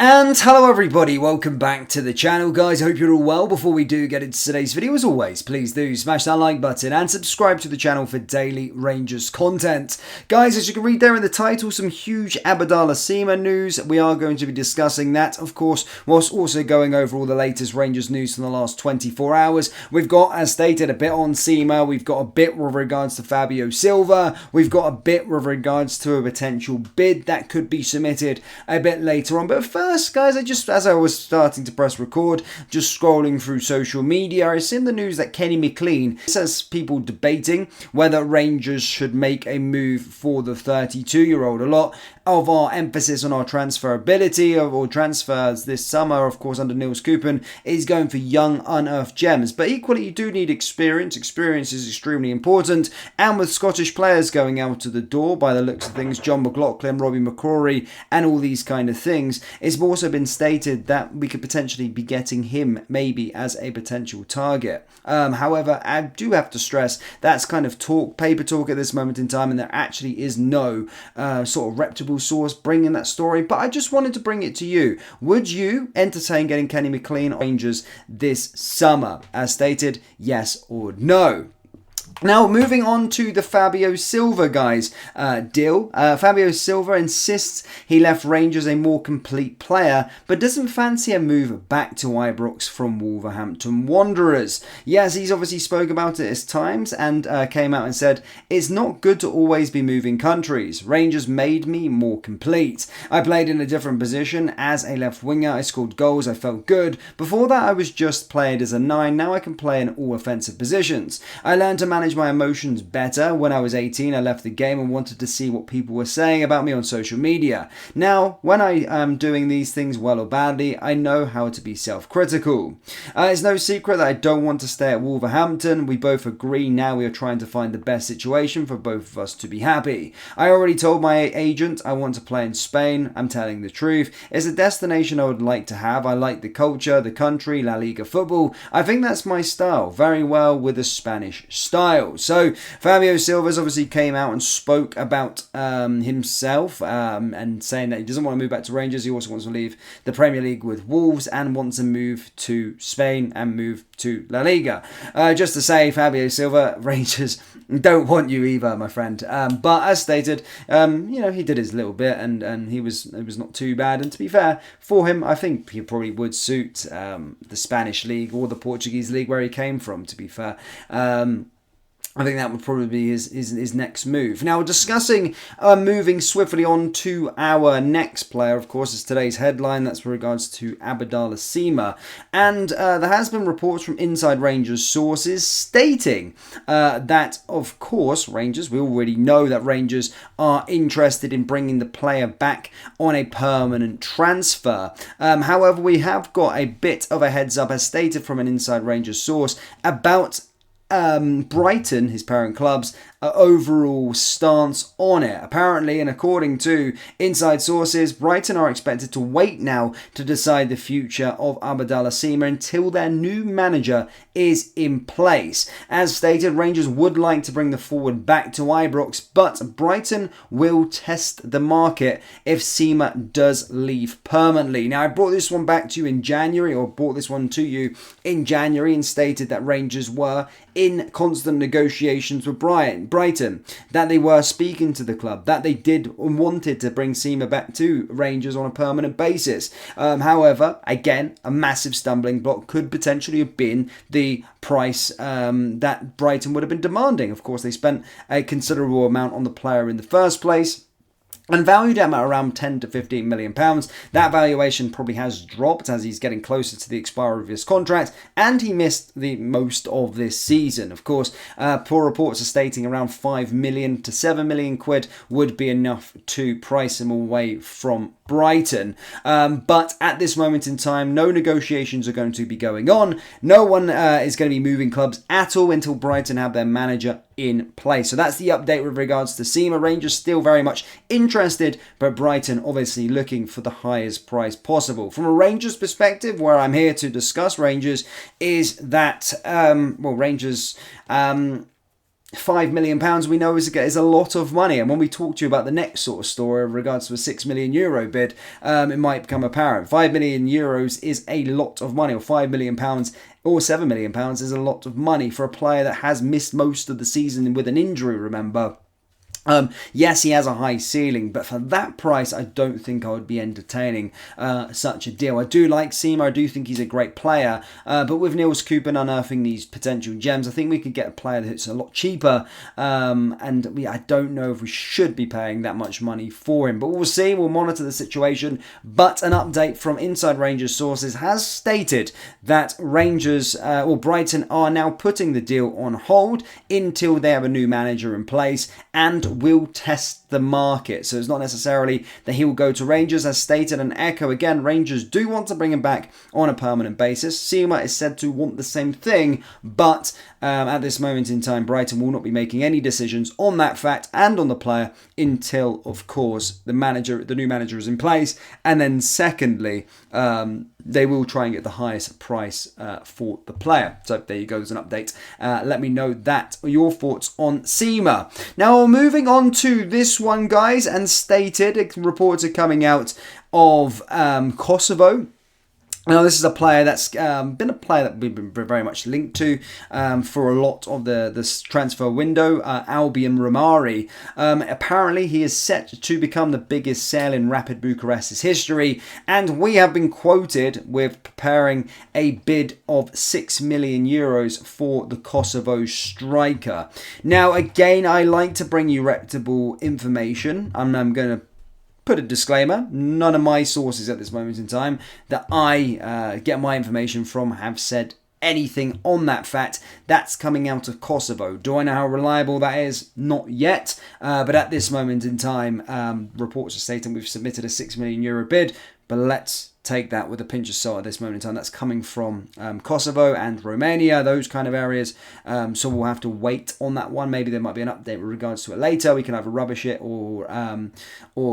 And hello everybody, welcome back to the channel guys, I hope you're all well. Before we do get into today's video, as always, please do smash that like button and subscribe to the channel for daily Rangers content. Guys, as you can read there in the title, some huge Abdallah Sima news. We are going to be discussing that, of course, whilst also going over all the latest Rangers news from the last 24 hours. We've got, as stated, a bit on Sima, we've got a bit with regards to Fabio Silva, we've got a bit with regards to a potential bid that could be submitted a bit later on. But first, guys, as I was starting to press record, just scrolling through social media, I seen the news that McLean says people debating whether Rangers should make a move for the 32-year-old. A lot of our emphasis on our transferability or transfers this summer, of course, under Niels Koopman, is going for young, unearthed gems. But equally, you do need experience. Experience is extremely important. And with Scottish players going out of the door, by the looks of things, John McLaughlin, Robbie McCrory, and all these kind of things, it's also been stated that we could potentially be getting him maybe as a potential target. However, I do have to stress that's kind of talk, paper talk at this moment in time, and there actually is no sort of reputable source bringing that story. But I just wanted to bring it to you. Would you entertain getting Kenny McLean Rangers this summer? As stated, yes or no. Now, moving on to the Fabio Silva, guys, deal. Fabio Silva insists he left Rangers a more complete player, but doesn't fancy a move back to Ibrox from Wolverhampton Wanderers. Yes, he's obviously spoke about it at times and came out and said, "It's not good to always be moving countries. Rangers made me more complete. I played in a different position as a left winger. I scored goals. I felt good. Before that, I was just played as a 9. Now I can play in all offensive positions. I learned to manage my emotions better. When I was 18, I left the game and wanted to see what people were saying about me on social media. Now, when I am doing these things well or badly, I know how to be self-critical. It's no secret that I don't want to stay at Wolverhampton. We both agree now we are trying to find the best situation for both of us to be happy. I already told my agent I want to play in Spain. I'm telling the truth. It's a destination I would like to have. I like the culture, the country, La Liga football. I think that's my style. Very well with the Spanish style." So Fabio Silva obviously came out and spoke about himself and saying that he doesn't want to move back to Rangers. He also wants to leave the Premier League with Wolves and wants to move to Spain and move to La Liga. Just to say, Fabio Silva, Rangers don't want you either, my friend. But as stated, he did his little bit and it was not too bad. And to be fair, for him, I think he probably would suit the Spanish league or the Portuguese league where he came from, to be fair. I think that would probably be his next move. Now, discussing moving swiftly on to our next player, of course, is today's headline. That's with regards to Abdallah Sima. And there has been reports from inside Rangers sources stating that, of course, Rangers, we already know that Rangers are interested in bringing the player back on a permanent transfer. However, we have got a bit of a heads up, as stated from an inside Rangers source, about Brighton, his parent club's overall stance on it. Apparently, and according to inside sources, Brighton are expected to wait now to decide the future of Abdallah Sima until their new manager is in place. As stated, Rangers would like to bring the forward back to Ibrox, but Brighton will test the market if Sima does leave permanently. Now, I brought this one back to you in January, or brought this one to you in January, and stated that Rangers were in constant negotiations with Brighton, that they were speaking to the club, that they did and wanted to bring Sima back to Rangers on a permanent basis. However, again, a massive stumbling block could potentially have been the price that Brighton would have been demanding. Of course, they spent a considerable amount on the player in the first place, and valued him at around 10 to 15 million pounds. That valuation probably has dropped as he's getting closer to the expiry of his contract, and he missed the most of this season. Of course, poor reports are stating around 5 million to 7 million quid would be enough to price him away from Brighton. But at this moment in time, no negotiations are going to be going on. No one is going to be moving clubs at all until Brighton have their manager in place. So that's the update with regards to Sima. Rangers still very much interested, but Brighton obviously looking for the highest price possible. From a Rangers perspective, where I'm here to discuss Rangers, is that, Rangers £5 million we know is a lot of money. And when we talk to you about the next sort of story in regards to a €6 million bid, it might become apparent. €5 million is a lot of money, or £5 million or £7 million is a lot of money for a player that has missed most of the season with an injury, remember. Yes, he has a high ceiling, but for that price, I don't think I would be entertaining such a deal. I do like Sima. I do think he's a great player, but with Niels Cooper unearthing these potential gems, I think we could get a player that's a lot cheaper, and I don't know if we should be paying that much money for him, but we'll see. We'll monitor the situation, but an update from Inside Rangers sources has stated that Rangers, or Brighton, are now putting the deal on hold until they have a new manager in place and will test the market. So it's not necessarily that he will go to Rangers. As stated and echo again, Rangers do want to bring him back on a permanent basis. Sima is said to want the same thing, but at this moment in time, Brighton will not be making any decisions on that fact and on the player until, of course, the new manager is in place. And then secondly, they will try and get the highest price for the player. So there you go, there's an update. Let me know your thoughts on Sima. Now, moving on to this one, guys, and stated reports are coming out of Kosovo. Now, this is a player that's been a player that we've been very much linked to for a lot of this transfer window, Albion Rrahmani. Apparently, he is set to become the biggest sale in Rapid Bucharest's history, and we have been quoted with preparing a bid of €6 million for the Kosovo striker. Now, again, I like to bring you reputable information. I'm going to put a disclaimer, none of my sources at this moment in time that I get my information from have said anything on that fact. That's coming out of Kosovo. Do I know how reliable that is? Not yet. But at this moment in time, reports are stating we've submitted a €6 million bid, but let's take that with a pinch of salt at this moment in time. That's coming from Kosovo and Romania, those kind of areas. So we'll have to wait on that one. Maybe there might be an update with regards to it later. We can either rubbish it or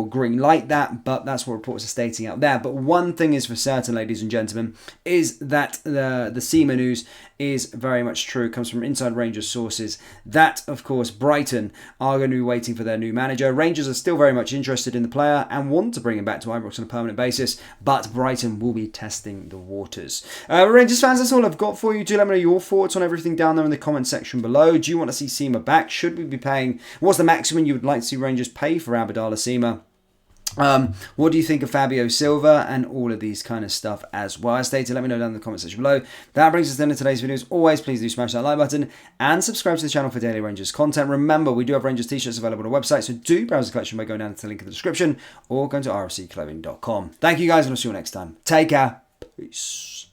green light that, but that's what reports are stating out there. But one thing is for certain, ladies and gentlemen, is that the Sima news is very much true. It comes from Inside Rangers sources that, of course, Brighton are going to be waiting for their new manager. Rangers are still very much interested in the player and want to bring him back to Ibrox on a permanent basis, but Brighton will be testing the waters. Rangers fans, that's all I've got for you. Do let me know your thoughts on everything down there in the comment section below. Do you want to see Sima back? Should we be paying? What's the maximum you would like to see Rangers pay for Abadallah Sima? What do you think of Fabio Silva and all of these kind of stuff as well? As stated, let me know down in the comment section below. That brings us to the end of today's video. As always, please do smash that like button and subscribe to the channel for daily Rangers content. Remember, we do have Rangers t-shirts available on our website, so do browse the collection by going down to the link in the description or going to rfcclothing.com. Thank you guys, and I'll see you next time. Take care. Peace.